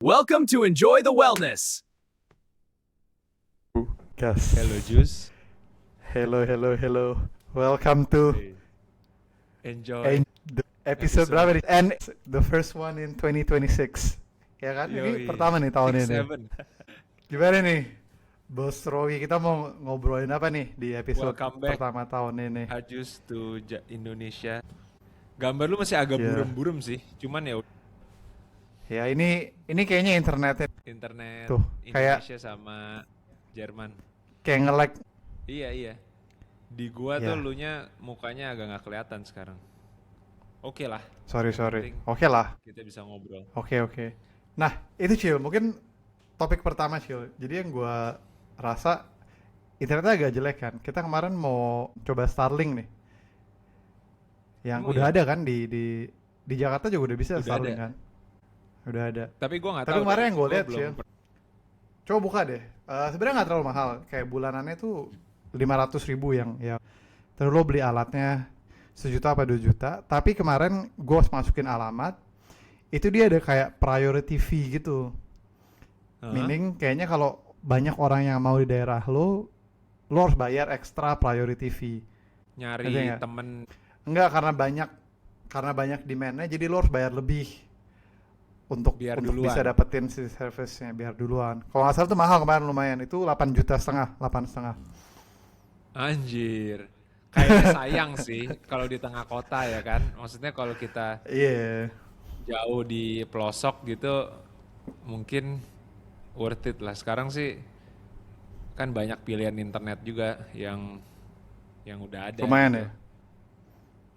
Welcome to Enjoy the Wellness. Gas. Hello Juice. Hello. Welcome to Enjoy. the episode berapa nih? And the first one in 2026. Ya kan? Ini Yoi. pertama nih tahun ini. 6-7. Gimana nih? Bos Rowi, kita mau ngobrolin apa nih di episode Welcome back. pertama tahun ini? Juice to Indonesia. Gambar lu masih agak Yeah. buram-buram sih. Cuman ya Ya ini kayaknya internetnya internet Tuh, kayak- Indonesia sama Jerman. kayak nge-lag. Iya. Di gua Yeah. tuh lunya mukanya agak nggak kelihatan sekarang. Oke lah, Sorry. penting- Oke lah. kita bisa ngobrol. Oke. Nah, itu Cil, mungkin topik pertama Cil. Jadi yang gua rasa internetnya agak jelek kan. Kita kemarin mau coba Starlink nih. Yang Emang udah iya? ada kan di Jakarta juga udah bisa Udah Starlink ada. kan. Udah ada. Tapi gua nggak Tapi tahu. kemarin yang gua gua lihat belum sih, coba buka deh. Sebenarnya nggak terlalu mahal. Kayak bulanannya tuh 500.000 yang ya. Terus lo beli alatnya 1 juta apa 2 juta. Tapi kemarin gue masukin alamat. Itu dia ada kayak priority fee gitu. Hah? Meaning kayaknya kalau banyak orang yang mau di daerah lo harus bayar ekstra priority fee. nyari Ada nggak? temen. Enggak, karena banyak demand-nya, jadi lo harus bayar lebih untuk Biar untuk duluan. bisa dapetin si service-nya biar duluan. Kalau nggak salah tuh mahal kemarin lumayan, itu 8,5 juta. Anjir. Kayaknya sayang sih kalau di tengah kota ya kan. Maksudnya kalau kita Iya. jauh di pelosok gitu mungkin worth it lah. Sekarang sih kan banyak pilihan internet juga yang udah ada. Lumayan gitu. ya.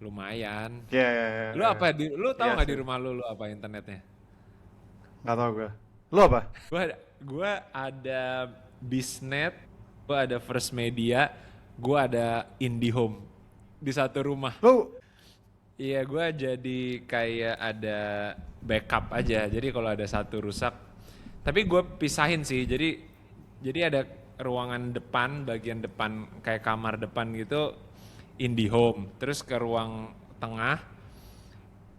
Lumayan. Iya. Lu apa lu tahu Iya nggak di sih. rumah lu apa internetnya? Nggak tahu gue. Lu apa? Gua ada Biznet, gua ada First Media, gua ada IndiHome di satu rumah. Lu Iya, gua jadi kayak ada backup aja. Jadi kalau ada satu rusak, tapi gue pisahin sih. Jadi ada ruangan depan, bagian depan kayak kamar depan gitu, IndiHome. Terus ke ruang tengah,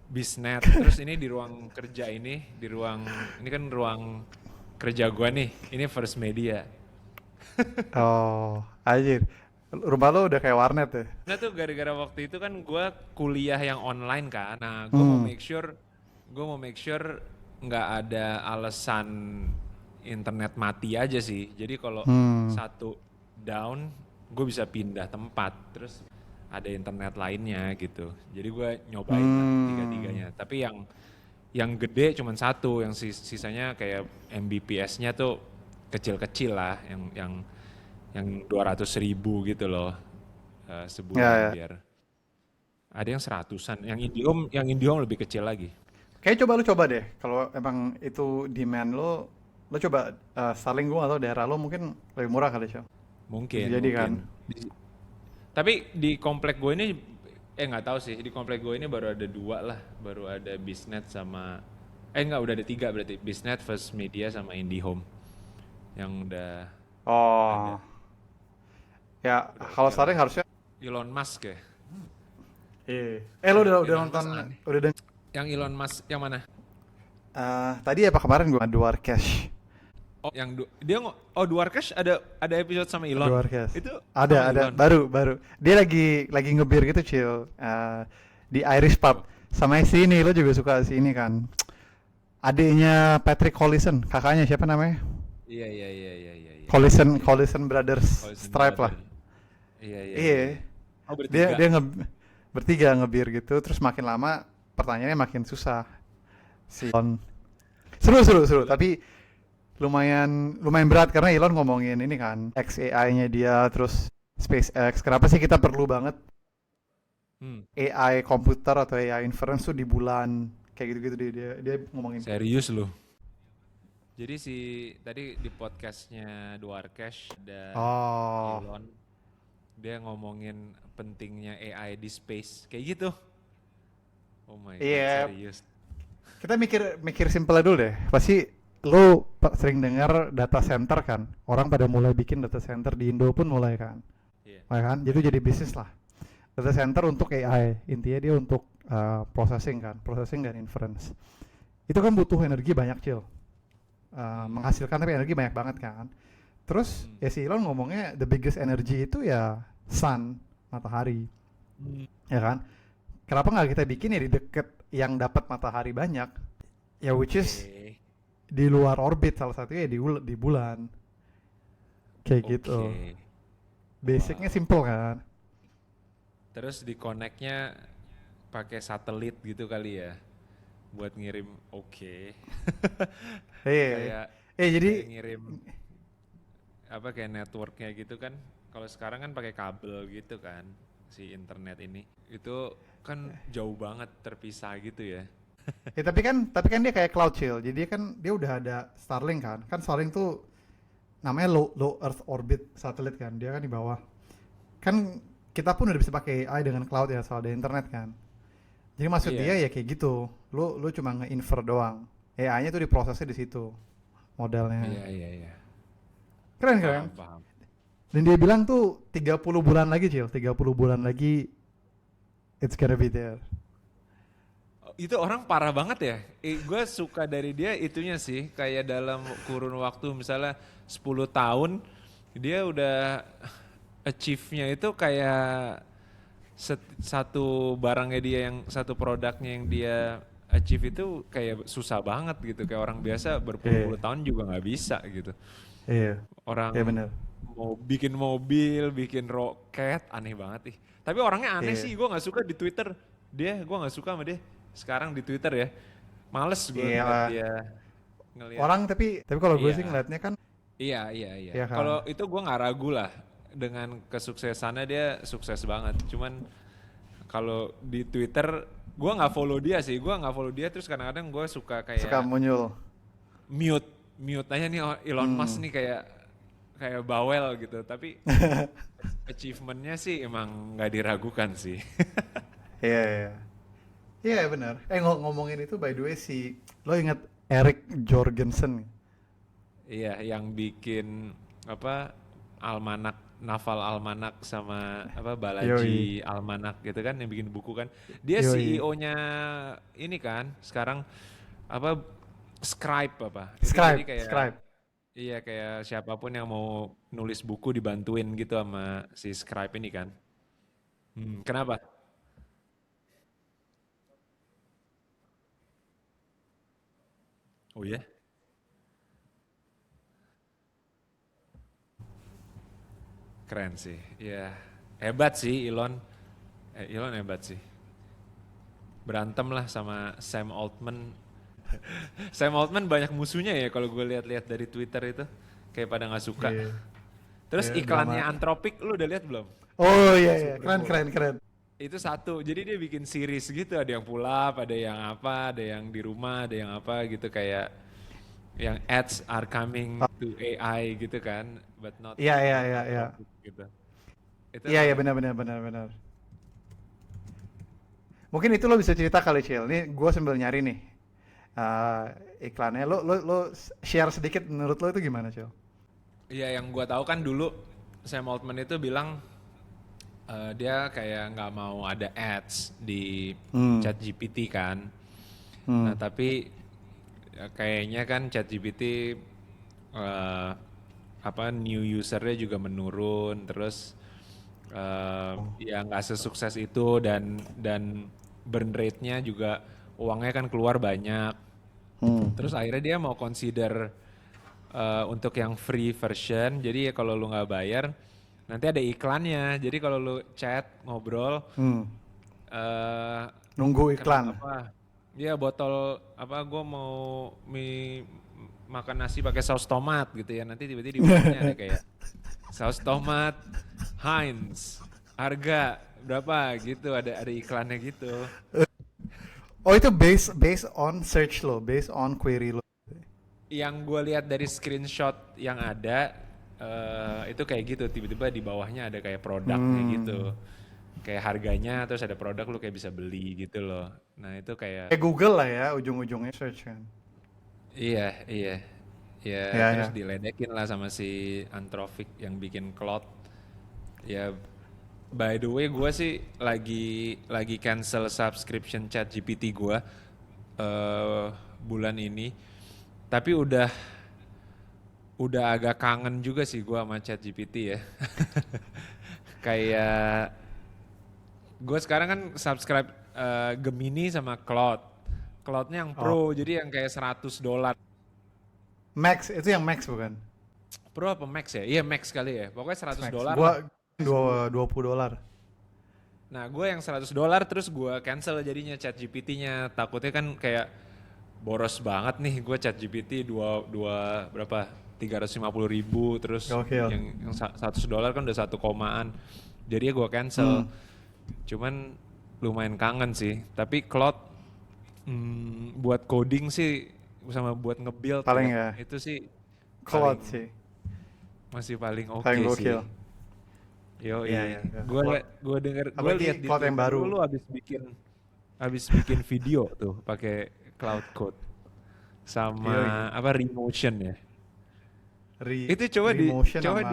Biznet. Terus ini di ruang kerja ini kan ruang kerja gua nih. Ini First Media. oh, anjir. Rumah lu udah kayak warnet ya. Nah tuh gara-gara waktu itu kan gua kuliah yang online kan. Nah gua mau make sure nggak ada alasan internet mati aja sih. Jadi kalau satu down, gue bisa pindah tempat. Terus ada internet lainnya gitu. Jadi gue nyobain lah tiga-tiganya. Tapi yang gede cuma satu, yang sisanya kayak Mbps-nya tuh kecil-kecil lah, yang 200.000 gitu loh sebulan Ya. biar. Ada yang 100-an, yang IndiHome lebih kecil lagi. Kayaknya lu coba deh. Kalau emang itu demand lo coba Starlink. Gue atau daerah lo mungkin lebih murah kali Syal. Mungkin. Bisa jadi kan. Tapi di komplek gue ini, nggak tahu sih. Di komplek gue ini baru ada 2 lah, baru ada Biznet sama, udah ada 3 berarti. Biznet, First Media sama IndiHome yang udah Oh. Ya, kalau Starlink harusnya. Elon Musk ya. Iya. Lo udah Elon nonton, Musk aneh. udah denger. Yang Elon Musk yang mana? Tadi apa kemarin gue Duar Cash. Oh, Duarkesh ada episode sama Elon. Duar Cash. Itu Ada sama Elon. baru. Dia lagi ngebir gitu Cil. Di Irish Pub. Sama si ini, lo juga suka si ini kan. Adiknya Patrick Collison, kakaknya siapa namanya? Iya. Collison Brothers Collison Stripe lah. Brother. Iya. Iya. Oh, bertiga. Dia bertiga ngebir gitu, terus makin lama pertanyaannya makin susah. Elon. Seru, tapi lumayan berat karena Elon ngomongin ini kan, XAI-nya dia, terus SpaceX. Kenapa sih kita perlu banget AI komputer atau AI inference tuh di bulan kayak gitu-gitu, dia ngomongin. Serius lu? Jadi tadi di podcastnya Duarkesh ada Oh. Elon, dia ngomongin pentingnya AI di space, kayak gitu. Oh my god, Iya. serius. Kita mikir simpel dulu deh. Pasti lo sering dengar data center kan? Orang pada mulai bikin data center di Indo pun mulai kan? Iya. Ya kan? Jadi bisnis lah. Data center untuk AI, intinya dia untuk processing dan inference. Itu kan butuh energi banyak Cil. menghasilkan tapi energi banyak banget kan. Terus Hmm. ya si Elon ngomongnya the biggest energy itu ya sun, matahari, Hmm. ya kan? Kenapa nggak kita bikin ya di deket yang dapat matahari banyak, ya which is Oke. di luar orbit, salah satunya di bulan, kayak gitu. Oke. Basicnya Wow. simple kan? Terus di connect-nya pakai satelit gitu kali ya buat ngirim. Oke. Eh, Kayak jadi kayak ngirim apa kayak networknya gitu kan. Kalau sekarang kan pakai kabel gitu kan si internet ini. Itu kan jauh banget terpisah gitu ya. ya tapi kan dia kayak cloud chill. Jadi kan dia udah ada Starlink kan. Kan Starlink tuh namanya low Earth orbit satelit kan. Dia kan di bawah. Kan kita pun udah bisa pakai AI dengan cloud ya soal ada internet kan. Jadi maksud Iya, dia ya kayak gitu. Lu cuma nge-infer doang. AI-nya tuh diprosesnya di situ modelnya. iya, iya, iya. Keren keren. Paham, paham. Dan dia bilang tuh 30 bulan lagi, Cil. 30 bulan lagi it's gonna be there. Itu orang parah banget ya. Gue suka dari dia itunya sih, kayak dalam kurun waktu misalnya 10 tahun, dia udah achieve-nya itu kayak satu barangnya dia yang satu produknya yang dia achieve itu kayak susah banget gitu. Kayak orang biasa Iya, berpuluh-puluh tahun juga nggak bisa gitu. iya, iya Orang benar. mau bikin mobil, bikin roket, aneh banget ih. Tapi orangnya aneh Iya, sih, gue nggak suka di Twitter. Gue nggak suka sama dia. Sekarang di Twitter ya, males gue iya ngeliat lah. dia, ngeliat. Orang tapi kalau gue sih Iya, ngeliatnya kan, iya, iya, iya. ya Kalau kan. itu gue nggak ragu lah dengan kesuksesannya dia sukses banget. Cuman kalau di Twitter, gue nggak follow dia sih. Gue nggak follow dia terus kadang-kadang gue suka Suka kayak muncul. mute, mute aja nih oh, Elon Musk Hmm. nih kayak kayak bawel gitu. Tapi achievementnya sih emang nggak diragukan sih. Iya, iya. Iya benar. Ngomongin itu by the way lo ingat Eric Jorgensen? Iya, yang bikin apa almanak, Naval Almanak sama apa Yoi, Balaji Almanak gitu kan yang bikin buku kan. Dia yoi. CEO-nya ini kan sekarang apa Scribe apa. Itu jadi Scribe, kayak Scribe. iya kayak siapapun yang mau nulis buku dibantuin gitu sama si Scribe ini kan. Kenapa? Oh ya, keren sih. Ya, hebat sih Elon. Elon hebat sih. Berantem lah sama Sam Altman. Sam Altman banyak musuhnya ya kalau gue lihat-lihat dari Twitter itu. Kayak pada nggak suka. Iya, Terus iya iklannya drama. Anthropic lu udah lihat belum? Oh iya, iya. Super Keren, Bowl. keren, keren. Itu satu. Jadi dia bikin series gitu. Ada yang pulap, ada yang apa, ada yang di rumah, ada yang apa gitu. Kayak yang ads are coming Oh, to AI gitu kan. But not iya, iya, not iya, iya. Anthropic gitu. Itu Iya, iya, emang benar, benar, benar, benar. Mungkin itu lo bisa cerita kali, Cil. Nih, gue sambil nyari nih eh, iklannya. Lo share sedikit menurut lo itu gimana, Cil? iya yang gua tahu kan dulu Sam Altman itu bilang dia kayak nggak mau ada ads di Hmm, ChatGPT kan. hmm. Nah tapi kayaknya kan ChatGPT eh, apa new usernya juga menurun terus ya nggak sesukses itu dan burn rate-nya juga uangnya kan keluar banyak. Hmm. Terus akhirnya dia mau consider untuk yang free version. Jadi ya kalau lu nggak bayar, nanti ada iklannya. Jadi kalau lu chat ngobrol, Hmm. eh Nunggu kena iklan. apa? Ya botol apa? Gue mau makan nasi pakai saus tomat gitu ya. Nanti tiba-tiba di bawahnya ada kayak saus tomat Heinz harga berapa gitu. Ada iklannya gitu. Oh itu based on search lo, based on query lo. Yang gue lihat dari screenshot yang ada itu kayak gitu tiba-tiba di bawahnya ada kayak produknya gitu Hmm. kayak harganya terus ada produk lu kayak bisa beli gitu loh nah itu kayak Kayak Google lah ya, ujung-ujungnya search kan. iya iya ya Ya, terus ya. diledekin lah sama si Anthropic yang bikin Claude ya by the way gue sih lagi cancel subscription chat GPT gue bulan ini tapi udah udah agak kangen juga sih gua sama ChatGPT ya. Kayak gue sekarang kan subscribe Gemini sama Claude. Claude-nya yang Oh, Pro, jadi yang kayak $100. Max itu yang Max bukan? Pro apa Max ya? Iya Max kali ya. Pokoknya 100 Max. dolar lah. Gua $20. Nah, gue yang $100 terus gue cancel jadinya ChatGPT-nya. Takutnya kan kayak boros banget nih gue ChatGPT dua berapa? 350.000 terus Gokil. yang $100 kan udah 1 komaan. Jadi ya gue cancel. Hmm, Cuman lumayan kangen sih. Tapi Claude buat coding sih sama buat nge-build paling ya. ya. Itu sih Cloud paling sih. masih paling oke Paling sih. gokil. Yo, Iya, iya. iya. Gue denger, gue Apalagi lihat di cloud yang Twitter baru. lu habis bikin video tuh pakai Cloud Code Iya, iya. sama apa Remotion ya. Itu Remotion coba sama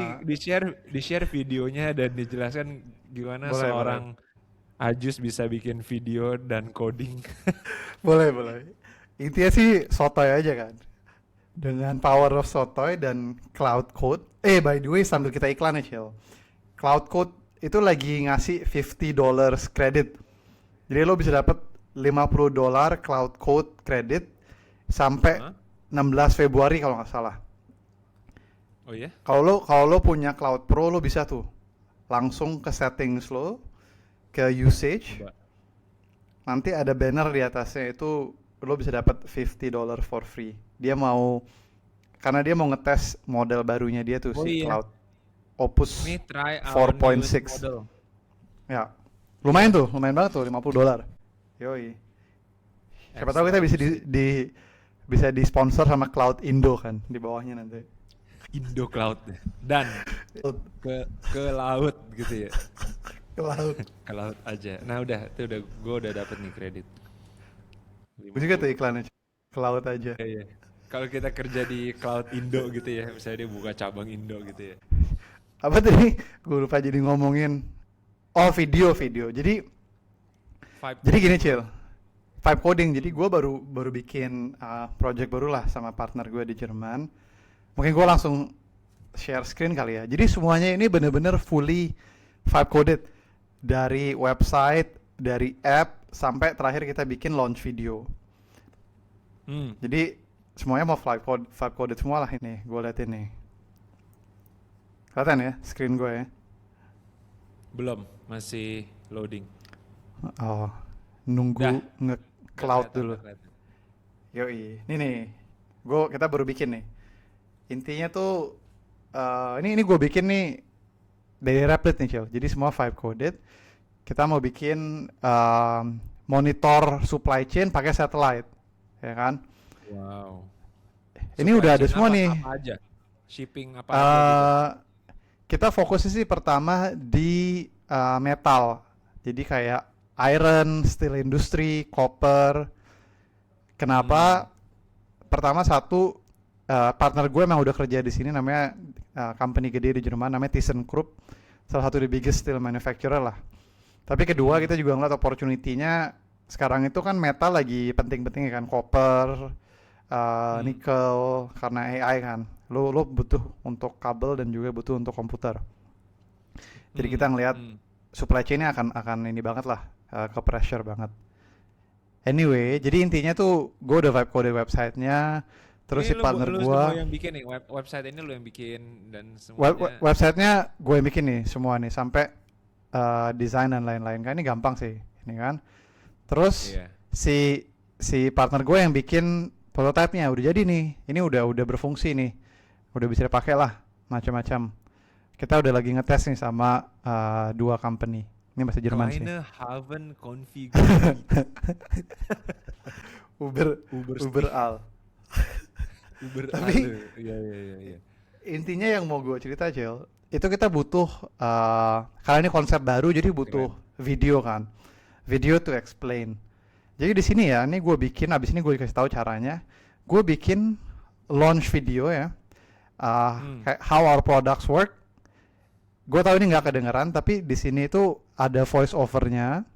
di share videonya dan dijelaskan gimana boleh, boleh. seorang Ajus bisa bikin video dan coding. Boleh, boleh. Intinya sih sotoy aja kan. Dengan power of sotoy dan cloud code. By the way, sambil kita iklan ya, Cil. Cloud code itu lagi ngasih $50 credit. Jadi lo bisa dapat $50 cloud code credit sampai Hah? 16 Februari kalau nggak salah. Oh ya? Kalau lo punya Cloud Pro, lo bisa tuh langsung ke settings lo, ke usage. Coba. Nanti ada banner di atasnya itu lo bisa dapat $50 for free. Karena dia mau ngetes model barunya dia tuh Oh si iya. Cloud Opus Ini try our newest 4.6. model. Ya, lumayan banget tuh $50. Yoi. Siapa tahu kita bisa Excellent. bisa di sponsor sama Cloud Indo kan di bawahnya nanti. Indo Cloud dan ke laut gitu ya. Cloud. Ke laut aja. Nah udah gue udah dapet nih kredit. Gue juga tuh 50. iklannya. Cloud aja. Iya. Kalau kita kerja di Cloud Indo gitu ya, misalnya dia buka cabang Indo gitu ya. Apa tadi? Gue lupa jadi ngomongin. Oh, video. Jadi Vibe gini, coding Cil. bro. Vibe coding. Jadi gue baru bikin project baru lah sama partner gue di Jerman. Mungkin gue langsung share screen kali ya. Jadi semuanya ini bener-bener fully vibe coded. Dari website, dari app, sampai terakhir kita bikin launch video. Hmm, Jadi semuanya mau vibe coded semua lah ini. Gue liatin nih. Kelihatan ya screen gue ya. belum, masih loading. Oh, Dah, nunggu udah nge-cloud kelihatan, dulu. udah kelihatan. Yoi. Ini nih. Kita baru bikin nih. Intinya tuh ini gue bikin nih dari Replit nih, Cil. Jadi semua vibe coded. Kita mau bikin monitor supply chain pakai satellite, ya kan? Wow. Ini Supply udah ada chain semua nih. apa aja? Shipping apa aja gitu. Eh kita fokusnya sih pertama di metal. Jadi kayak iron, steel industry, copper. Hmm, Kenapa? Pertama satu partner gue emang udah kerja di sini namanya company gede di Jerman namanya ThyssenKrupp, salah satu the biggest steel manufacturer lah. Tapi kedua hmm, kita juga ngeliat opportunity-nya sekarang itu kan metal lagi penting-pentingnya kan copper, hmm, nikel karena AI kan. Lo butuh untuk kabel dan juga butuh untuk komputer. Jadi kita hmm, ngelihat hmm. supply chain-nya akan ini banget lah, ke pressure banget. Anyway, jadi intinya tuh gue udah vibe code website-nya, terus Ini si partner lu gue semua yang bikin nih, website ini lu yang bikin dan semuanya. websitenya gue yang bikin nih semua nih sampai desain dan lain-lain kan ini gampang sih ini kan. Terus Iya. si si partner gue yang bikin prototipe-nya udah jadi nih, ini udah berfungsi nih, udah bisa dipakai lah macam-macam. Kita udah lagi ngetes nih sama dua company. Ini bahasa Jerman sih. Kleine Haven Configurity. Uber Uber Uber Al. Uber Tapi Ale. Iya iya iya iya. intinya yang mau gue cerita Cel, itu kita butuh karena ini konsep baru jadi butuh Keren. video kan, video to explain. Jadi di sini ya, ini gue bikin, abis ini gue kasih tahu caranya. Gue bikin launch video ya, Hmm. kayak how our products work. Gue tahu ini nggak kedengeran, tapi di sini itu ada voice overnya,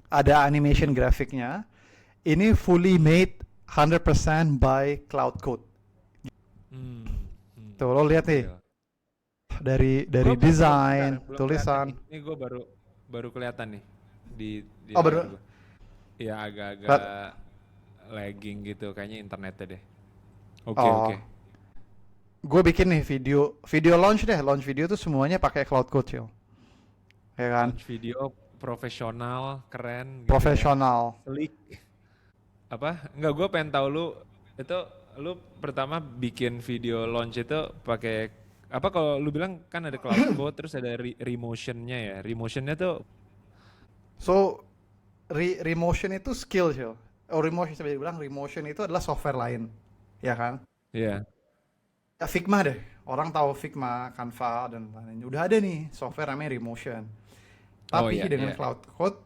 ada animation Hmm. grafiknya. Ini fully Hmm. made 100% by Cloud Code. Hmm. Hmm. Tuh lo lihat nih, Gokil. dari Gue belum desain, belum kelihatan tulisan. nih. Ini gue baru baru kelihatan nih di Oh layar bener. gue. Ya agak-agak Lihat. lagging gitu kayaknya internetnya deh. Oke oke. Oh, gue bikin nih video launch deh. Launch video tuh semuanya pakai Cloud Code, Cil. Ya kan? Launch video profesional, keren gitu ya. Profesional. Sleek. Apa? Enggak, gue pengen tahu itu lu pertama bikin video launch itu pakai apa, kalau lu bilang kan ada cloud code terus ada remotionnya ya. Remotionnya tuh So, Remotion itu skill, Cil. Oh, Remotion, saya bilang Remotion itu adalah software lain. Ya kan? ya. Ya, Figma deh. Orang tahu Figma, Canva, dan lain-lain. Udah ada nih software namanya Remotion. Oh Tapi iya dengan iya. Cloud Code,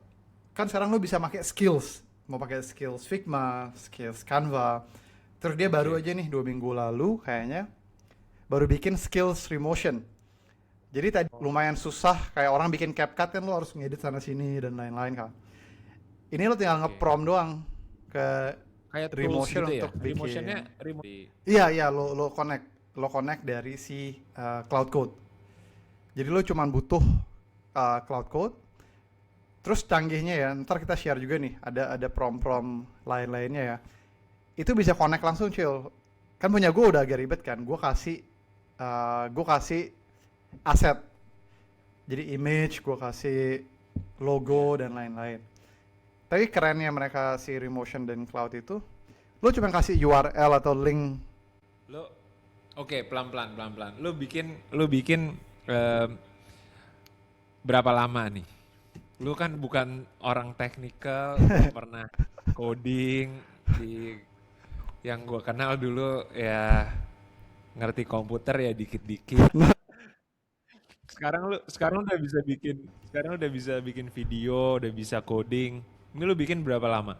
kan sekarang lu bisa pakai skills. Mau pakai skills Figma, skills Canva. Terus dia baru Oke. aja nih 2 minggu lalu kayaknya baru bikin skills Remotion. Jadi tadi lumayan susah, kayak orang bikin CapCut kan lo harus ngedit sana sini dan lain-lain kan. Ini lo tinggal Oke. nge-prompt doang ke Kayak tools Remotion gitu ya. untuk Remotionnya bikin. remote. Iya, lo connect dari si Cloud Code. Jadi lo cuman butuh Cloud Code. Terus canggihnya ya, ntar kita share juga nih, ada prompt-prompt lain-lainnya ya. Itu bisa connect langsung, Cil. Kan punya gue udah agak ribet kan. Gue kasih aset. Jadi image, gue kasih logo dan lain-lain. Tapi kerennya mereka si Remotion dan Cloud itu, lo cuma kasih URL atau link. Lo oke, pelan-pelan pelan-pelan. Lu bikin em, berapa lama nih? Lu kan bukan orang teknikal, nggak pernah coding di yang gua kenal dulu ya, ngerti komputer ya dikit-dikit. Sekarang udah bisa bikin video, udah bisa coding. Ini lu bikin berapa lama?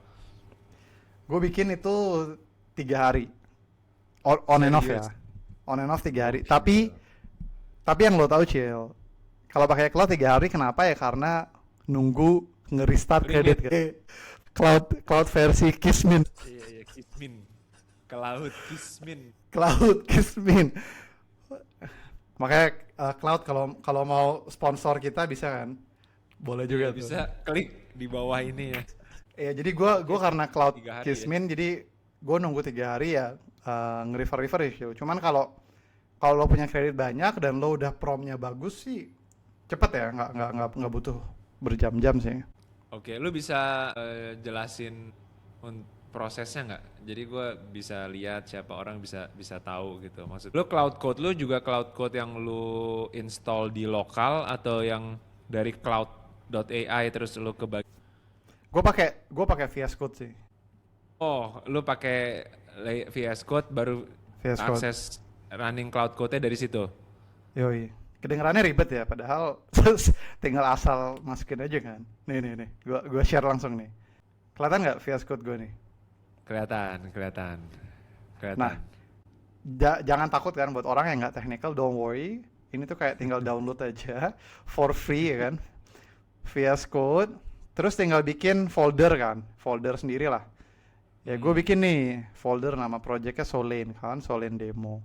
Gue bikin itu 3 hari. On and off Serius? ya. On and off 3 hari. Tapi Gokil. Tapi yang lo tahu, Cil, kalau pakai cloud 3 hari kenapa ya? Karena nunggu nge-restart kredit. Ringgit. Cloud versi Kismin. Iya, iya, Kismin. Ke laut, Kismin. Cloud Kismin. Makanya cloud kalau kalau mau sponsor kita bisa kan? Boleh Iya, juga tuh. bisa klik di bawah ini ya. Ya jadi gua karena cloud 3 hari ya. Kismin jadi gue nunggu 3 hari ya, nge-refer ya, Cil. Cuman kalau kalau lo punya kredit banyak dan lo udah promnya bagus sih cepet ya, nggak butuh berjam-jam sih. Oke, lu bisa jelasin prosesnya nggak? Jadi gue bisa lihat siapa orang bisa bisa tahu gitu. Maksud lu cloud code lu juga cloud code yang lu install di lokal atau yang dari cloud.ai terus lu kebagi? Gue pakai VS Code sih. Oh, lu pakai VS Code baru VS Code. akses running cloud code-nya dari situ. Yoi. Kedengarannya ribet ya, padahal tinggal asal masukin aja kan. Nih. Gua share langsung nih. Kelihatan nggak VS Code gue nih? Kelihatan, kelihatan. Nah, Kelihatan. jangan takut kan buat orang yang nggak technical, don't worry. Ini tuh kayak tinggal download aja for free ya kan. VS Code. Terus tinggal bikin folder kan, folder sendiri lah. Ya gue bikin nih folder nama projectnya Solane kan, Solane demo.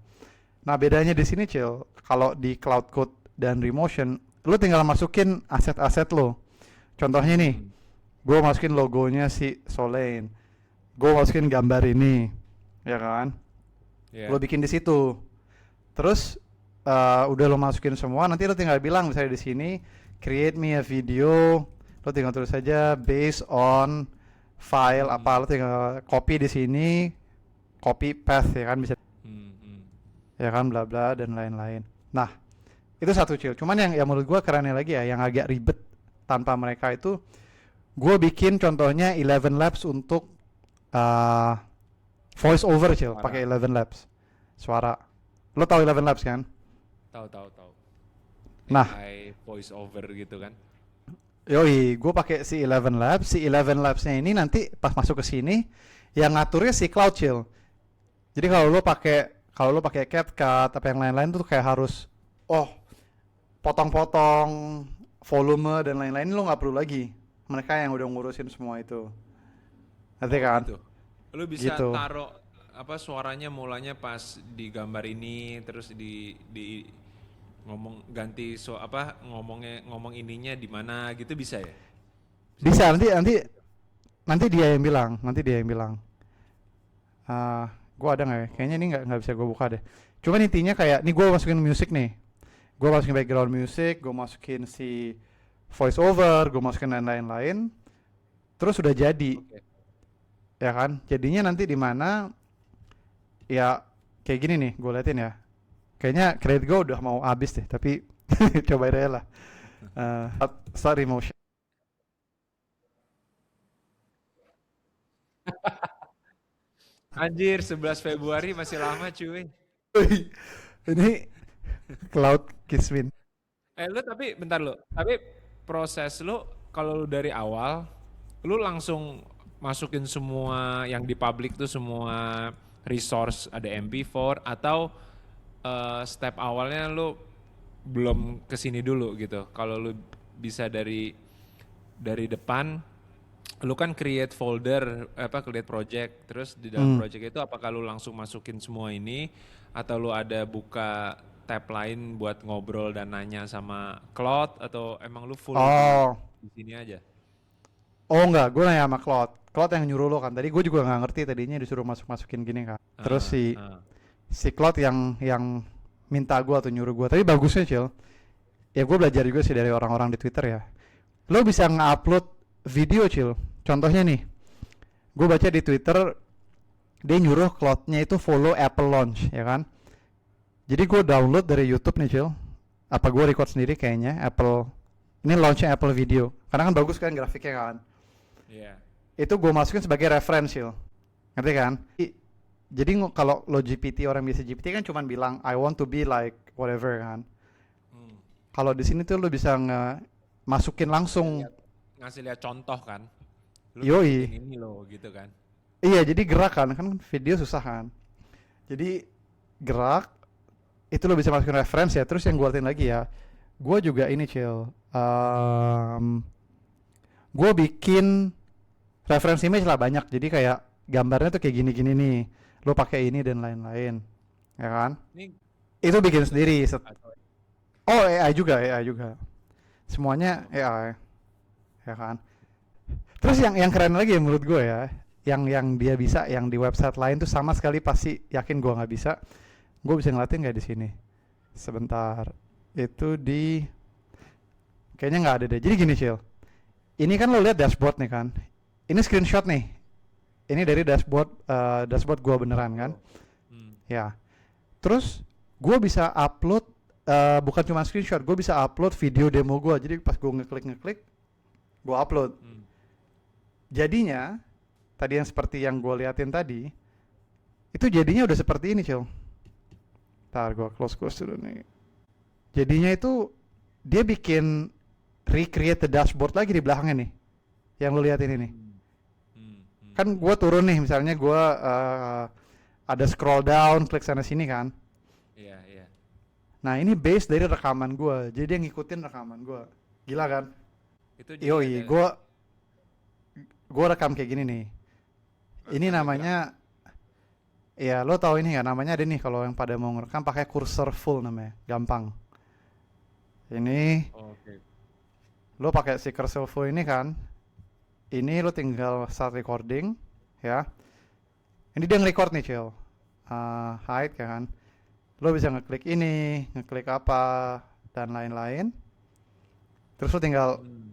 Nah bedanya di sini, Cil, kalau di Cloud Code dan Remotion, lu tinggal masukin aset-aset lo. Contohnya nih, gue masukin logonya si Solane, gue masukin gambar ini, ya kan? Ya. Lo bikin di situ. Terus udah lo masukin semua, nanti lo tinggal bilang misalnya di sini, create me a video. Lo tinggal tulis saja based on file apa, lo tinggal copy di sini, copy path ya kan bisa. Hmm, hmm. Ya kan bla bla dan lain-lain. Nah, itu satu, Cil. Cuman yang menurut gua kerennya lagi ya, yang agak ribet tanpa mereka itu, gua bikin contohnya 11 Labs untuk voice over, Cil, Suara. pakai 11 Labs. Suara. Lo tahu 11 Labs kan? Tahu. Nah. AI voice over gitu kan. Yoi, gue pakai si 11 Labs. Si 11 Labs-nya ini nanti pas masuk ke sini, yang ngaturnya si Cloud, Cil. Jadi kalau lo pakai CapCut apa yang lain-lain tuh kayak harus potong-potong volume dan lain-lain, lo nggak perlu lagi. Mereka yang udah ngurusin semua itu. Ngerti kan? Gitu. Lu bisa Gitu. taruh apa suaranya mulanya pas di gambar ini terus di ngomong ganti ngomong ininya di mana gitu bisa ya? Bisa, nanti dia yang bilang. Ah, gua ada nggak ya? Kayaknya ini nggak bisa gue buka deh. Cuman intinya kayak, nih gue masukin musik nih. Gue masukin background music, gue masukin si voice over, gue masukin dan lain-lain. Terus udah jadi, Oke. ya kan? Jadinya nanti di mana ya kayak gini nih, gue liatin ya. Kayaknya kredit gue udah mau habis deh, tapi cobain aja lah. Start emotion. Anjir, 11 Februari masih lama cuy. Ini Cloud Kismin. Lu tapi bentar lu. Tapi proses lu kalau lu dari awal lu langsung masukin semua yang di public tuh semua resource ada MP4 atau step awalnya lu belum kesini dulu gitu. Kalau lu bisa dari depan lu kan create folder create project terus di dalam project itu apakah lu langsung masukin semua ini atau lu ada buka tab lain buat ngobrol dan nanya sama Claude atau emang lu full Oh, di sini aja? oh enggak, gue nanya sama Cloud. Cloud yang nyuruh lo kan. Tadi gue juga nggak ngerti tadinya disuruh masukin gini kan. Terus Ah, si ah. si Cloud yang minta gue atau nyuruh gue. Tapi bagusnya Cil, ya gue belajar juga sih dari orang-orang di Twitter ya. Lo bisa nge-upload video Cil. Contohnya nih, gue baca di Twitter dia nyuruh Cloud-nya itu follow Apple Launch, ya kan? Jadi gue download dari YouTube nih Cil. Apa gue record sendiri kayaknya Apple. Ini launchnya Apple Video. Karena kan bagus kan grafiknya kan. Iya. Itu gue masukin sebagai reference Cil. Ngerti kan? Jadi kalau lo GPT, orang biasa GPT kan cuman bilang I want to be like whatever kan. Hmm. Kalau di sini tuh lo bisa masukin langsung. Ngasih lihat contoh kan. Lu Yoi. bikin ini loh gitu kan. Iya, jadi gerak kan video susah kan. Jadi gerak itu lo bisa masukin reference ya. Terus yang gue artiin lagi ya, gue juga ini Cil. Gue bikin reference image lah banyak. Jadi kayak gambarnya tuh kayak gini-gini nih. Lo pakai ini dan lain-lain, ya kan? Ini Itu bikin sendiri. atau Oh, AI juga. Semuanya AI, ya kan? Terus yang keren lagi ya menurut gue ya, yang dia bisa, yang di website lain tuh sama sekali pasti yakin gue nggak bisa. Gue bisa ngeliatin nggak di sini? Sebentar. Itu di kayaknya nggak ada deh. Jadi gini Cil. Ini kan lo lihat dashboard nih kan. Ini screenshot nih. Ini dari dashboard gue beneran kan. hmm. Ya. Terus gue bisa upload bukan cuma screenshot, gue bisa upload video demo gue. Jadi pas gue ngeklik, gue upload. Hmm. Jadinya tadi yang seperti yang gue liatin tadi, itu jadinya udah seperti ini Cil. Ntar gue close dulu nih. Jadinya itu dia bikin recreate the dashboard lagi di belakangnya nih. Yang lo liatin ini. Hmm. Hmm. Kan gue turun nih, misalnya gue ada scroll down, klik sana sini kan. Iya, iya. Nah ini base dari rekaman gue, jadi dia ngikutin rekaman gue. Gila kan? Itu jadi Yoi, ada gue rekam kayak gini nih. Ini ada namanya, ya lo tahu ini nggak? Namanya ada nih kalau yang pada mau ngerekam pakai cursor full namanya, gampang. Ini Oke. lo pakai si cursor full ini kan. Ini lo tinggal start recording, ya. Ini dia nge-record nih Cil. Hide kan. Lo bisa ngeklik ini, ngeklik apa dan lain-lain. Terus lo tinggal Hmm.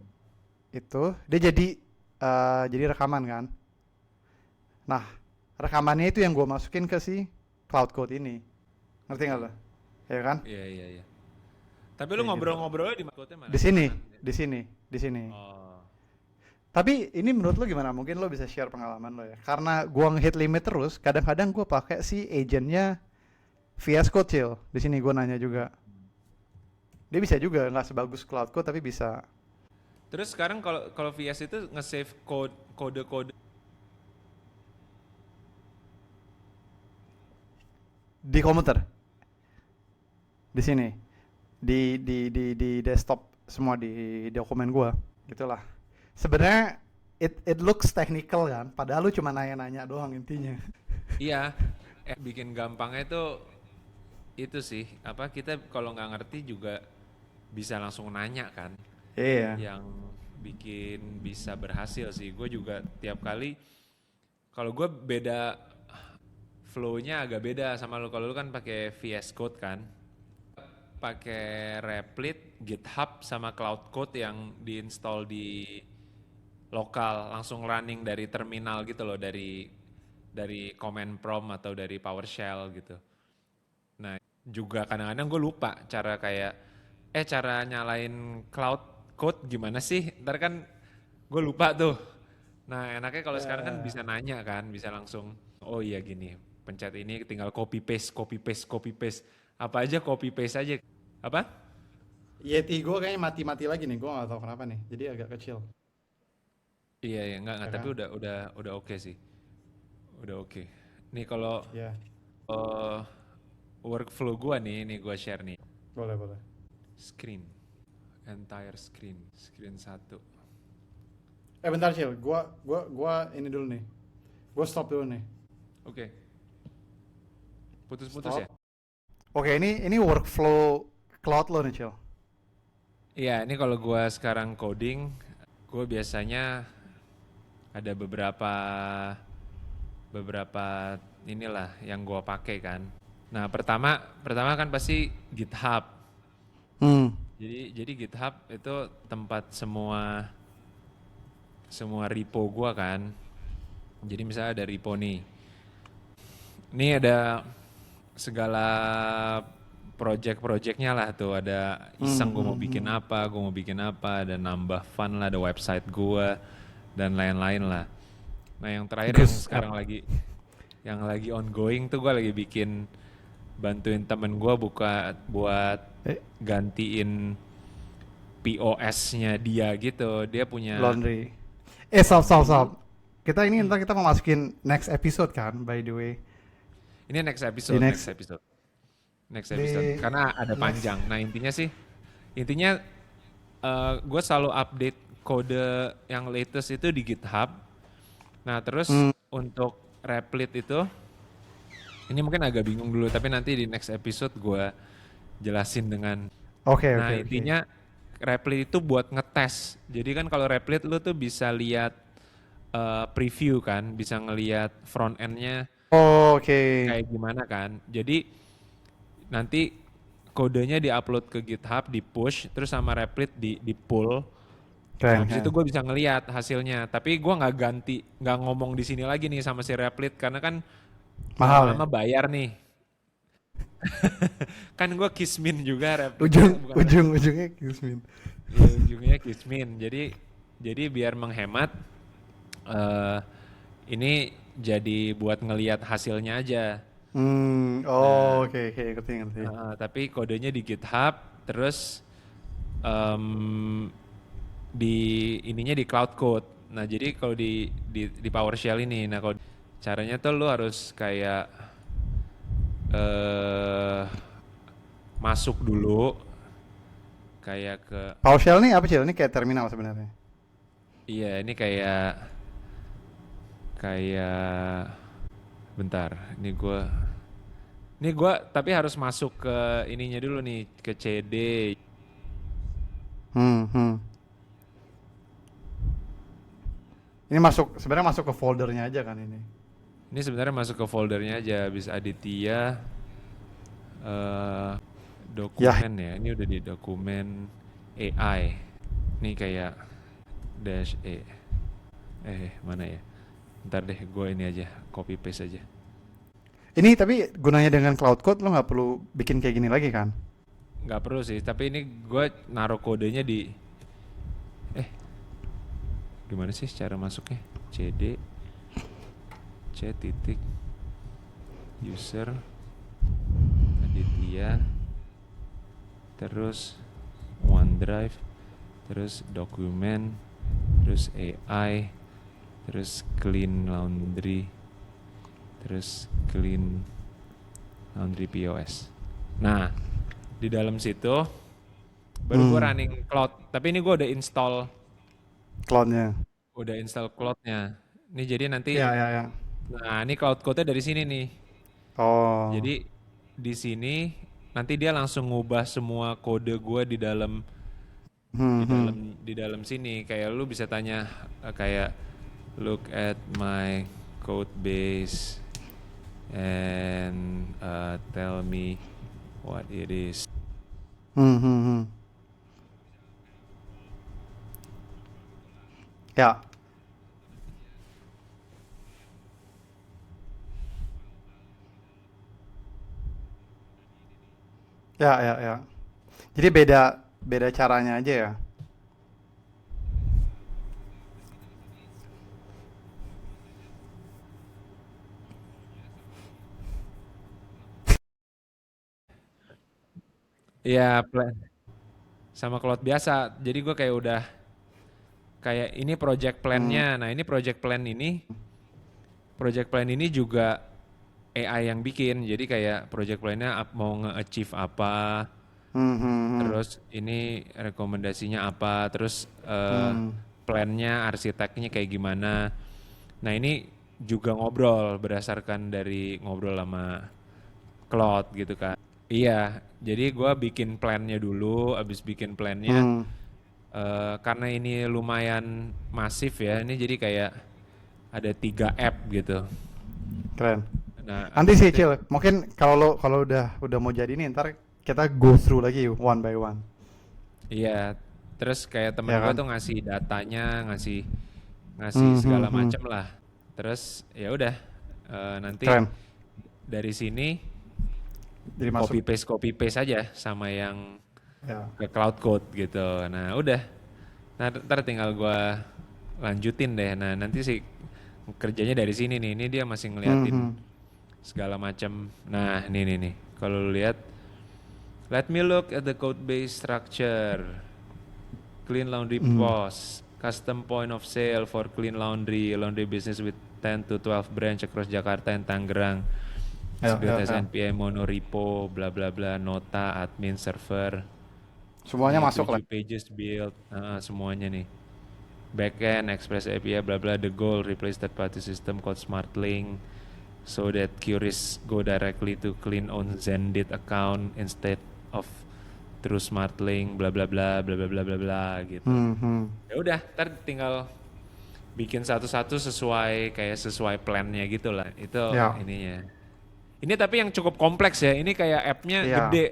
itu, dia jadi rekaman kan. Nah, rekamannya itu yang gue masukin ke si Cloud Code ini. Ngerti nggak lo? Ya kan? Iya, iya, iya. Tapi lu Kayak gitu. ngobrol-ngobrolnya di mana? Di sini, di sini. Oh. Tapi ini menurut lo gimana? Mungkin lo bisa share pengalaman lo ya. Karena gua nge-hit limit terus, kadang-kadang gue pakai si agentnya VS Code Cil. Di sini gue nanya juga. Dia bisa juga nggak sebagus Cloud Code tapi bisa. Terus sekarang kalau VS itu nge-save kode-kode Di komputer. Di sini. Di desktop semua di dokumen gua. Gitulah. Sebenarnya it looks technical kan, padahal lu cuma nanya-nanya doang intinya. Iya, bikin gampangnya itu sih, apa kita kalau nggak ngerti juga bisa langsung nanya kan, Iya. yang bikin bisa berhasil sih. Gue juga tiap kali, kalau gue beda flow-nya agak beda sama lu. Kalau lu kan pakai VS Code kan, pakai Replit, GitHub sama Cloud Code yang diinstal di lokal, langsung running dari terminal gitu loh, dari command prompt atau dari PowerShell gitu. Nah, juga kadang-kadang gue lupa cara nyalain Cloud Code gimana sih? Ntar kan gue lupa tuh. Nah, enaknya kalau sekarang kan Ya. bisa nanya kan, bisa langsung, oh iya gini, pencet ini tinggal copy paste, copy paste, copy paste. Apa aja copy paste aja. Apa? Yeti gue kayaknya mati-mati lagi nih, gue gak tahu kenapa nih. Jadi agak kecil, Iya, ya ya enggak, tapi kan? udah oke sih. Udah oke. Nih kalau Ya, eh, workflow gua nih gua share nih. boleh boleh. Screen, entire screen, screen satu. Bentar Cil, gua ini dulu nih. Gua stop dulu nih. Oke, putus-putus ya? Stop. Oke, ini workflow cloud lo nih Cil. Iya, ini kalau gua sekarang coding, gua biasanya ada beberapa beberapa inilah yang gua pakai kan. Nah, pertama pertama kan pasti GitHub. Hmm. Jadi GitHub itu tempat semua semua repo gua kan. Jadi misalnya ada repo nih. Ini ada segala project-projectnya lah tuh. Ada iseng gue mau bikin apa, gue mau bikin apa, ada nambah fun lah, ada website gue dan lain-lain lah. Nah yang terakhir yang Gus app. sekarang yang lagi ongoing tuh gue lagi bikin bantuin temen gue buat Eh, gantiin POS-nya dia gitu. Dia punya laundry. Stop. dulu. Kita ini ntar kita mau masukin next episode kan, by the way. Ini next Di episode, next next episode. di Karena ada next. panjang. Nah intinya gue selalu update kode yang latest itu di GitHub. Nah terus Hmm. untuk Replit itu, ini mungkin agak bingung dulu, tapi nanti di next episode gue jelasin dengan. Oke Nah oke oke. intinya Replit itu buat ngetes. Jadi kan kalau Replit lu tuh bisa lihat preview kan, bisa ngelihat front end-nya Oke. kayak gimana kan. Jadi nanti kodenya diupload ke GitHub, di push, terus sama Replit di pull. Nah, Keren habis itu keren. gue bisa ngeliat hasilnya. Tapi gue nggak ngomong di sini lagi nih sama si Replit karena kan Mahal ya. lama-lama bayar nih. Kan gue kismin juga Replit, bukan Replit. Ujungnya Gusmin. Ya, ujungnya kismin. Jadi biar menghemat, eh ini jadi buat ngeliat hasilnya aja. Oh, Nah, oke oke ngerti ngerti. tapi kodenya di GitHub, terus em, di ininya di Cloud Code. Nah, jadi kalau di PowerShell ini, nah kalau caranya tuh lu harus kayak eh masuk dulu kayak ke PowerShell nih apa Cil? Ini kayak terminal sebenarnya. iya ini kayak kayak bentar, ini gua tapi harus masuk ke ininya dulu nih ke CD. Hmm. Ini masuk sebenarnya masuk ke foldernya aja kan ini. Ini sebenarnya masuk ke foldernya aja, habis Aditya eh Ya, dokumen ya. Ini udah di dokumen AI. Ini kayak dash E. Mana ya? Ntar deh gue ini aja, copy paste aja. ini tapi gunanya dengan Cloud Code lo nggak perlu bikin kayak gini lagi kan? Nggak perlu sih, tapi ini gue naruh kodenya di eh gimana sih cara masuknya? CD C titik user Aditya terus OneDrive terus dokumen terus AI terus clean laundry terus clean laundry POS. Nah, di dalam situ baru gue Hmm, running cloud. Tapi ini gue cloudnya. udah install cloudnya. Ini jadi nanti Ya. Nah, ini cloud code-nya dari sini nih. Oh. Jadi di sini nanti dia langsung ngubah semua kode gua Hmm, hmm. di dalam sini. Kayak lu bisa tanya kayak look at my code base and tell me what it is. Hmm, hmm, hmm. Ya, ya, ya, ya. Jadi beda beda caranya aja ya. Iya, sama cloud biasa. Jadi gue kayak udah kayak ini project Hmm, plan-nya. Nah, ini project plan ini juga AI yang bikin. Jadi kayak project plan-nya mau nge-achieve apa, hmm, hmm, terus ini rekomendasinya apa, terus hmm, plan-nya, arsiteknya kayak gimana. Nah, ini juga ngobrol berdasarkan dari ngobrol sama Cloud gitu kan. Iya, jadi gua bikin plannya dulu, abis bikin plannya, hmm. karena ini lumayan masif ya, ini jadi kayak ada 3 app gitu. Keren. Nah, Nanti abis sih itu Cil, mungkin kalau udah mau jadi nih ntar kita go through lagi one by one. iya, terus kayak temen Ya gue kan? tuh ngasih datanya, ngasih ngasih Hmm, hmm, segala hmm. macem lah. Terus ya udah, nanti Keren. dari sini Jadi masuk. copy paste aja sama yang Ya. ke cloud code gitu. Nah udah, nah, ntar tinggal gua lanjutin deh. Nah nanti sih kerjanya dari sini nih. Ini dia masih Hmm, ngeliatin hmm, segala macam. Nah ini nih nih. Kalau lu lihat, let me look at the code base structure. Clean laundry hmm. POS, custom point of sale for clean laundry, laundry business with 10 to 12 branch across Jakarta and Tangerang. It's Ya, built ya, as ya. NPM monorepo, bla bla bla, nota, admin, server. Semuanya Nih masuk lah. 7 pages build, semuanya nih. Backend, Express API, bla bla. The goal replace third party system called SmartLink so that queries go directly to clean on Zendit account instead of through SmartLink, bla bla bla bla bla bla bla bla gitu. Hmm, hmm. Ya udah, ntar tinggal bikin satu-satu sesuai plannya gitu lah. Itu Ya, ininya. Ini tapi yang cukup kompleks ya. Ini kayak app-nya iya, gede,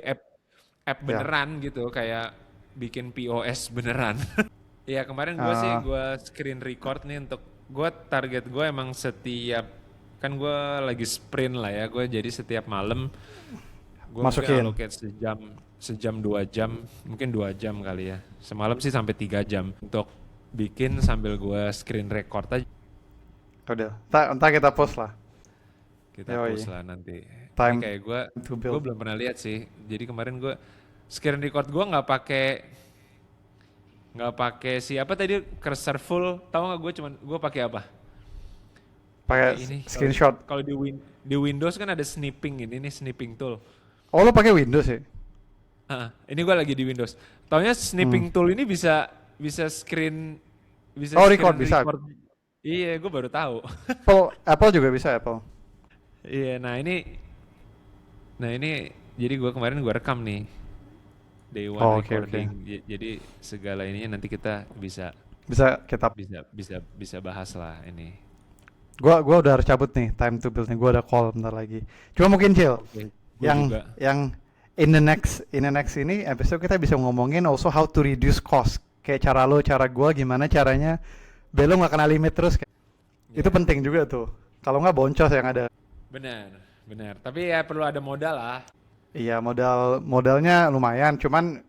app ya. beneran gitu, kayak bikin POS beneran. Iya kemarin Eh, gue screen record nih untuk gue target gue emang setiap kan gue lagi sprint lah ya. Gue jadi setiap malam gue mungkin masukin. allocate sejam 2 jam, mungkin 2 jam kali ya. Semalam sih sampai 3 jam untuk bikin sambil gue screen record aja. Udah. Ntar kita post lah. Kita Yoi. post lah nanti. Ini Time kayak to gue build. belum pernah lihat sih. Jadi kemarin gue screen record gue nggak pakai siapa tadi cursor full. Tahu nggak gue pakai apa? Pakai Pakai ini. Kalau screenshot. kalau di Windows kan ada snipping ini nih snipping tool. Oh, lo pakai Windows ya? Ini gue lagi di Windows. Taunya Hmm. snipping tool ini bisa bisa screen bisa Oh, record screen bisa. record. Iya, gue baru tahu. Apple juga bisa Apple. Iya, nah ini jadi kemarin gue rekam nih day one Oh, oke, oke. recording. Jadi segala ininya nanti kita bisa Bisa kita. bisa bisa bisa bahas lah ini. Gua udah harus cabut nih. Time to build nih. Gua ada call bentar lagi. Cuma mungkin Cil, Oke. Gue yang juga. yang in the next ini episode kita bisa ngomongin also how to reduce cost. Kayak cara lo, cara gua gimana caranya biar lo nggak kena limit terus. Itu Ya, penting juga tuh. Kalau nggak boncos yang ada. benar, benar. Tapi ya perlu ada modal lah. Iya, modalnya lumayan. Cuman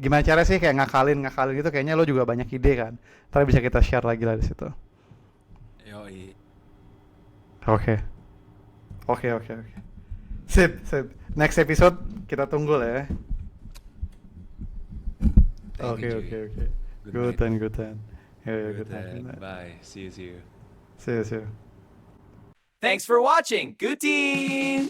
gimana cara sih kayak ngakalin ngakalin gitu. Kayaknya lo juga banyak ide kan. Ntar bisa kita share lagi lah di situ. Yoi. Oke, oke. Sip, sip. Next episode kita tunggu lah ya. Thank you, Oke. cuy. Good Good night. and good and. Yeah, Good good night, good night. night. Bye. See you. See you, see you. Thanks for watching. Gooteen!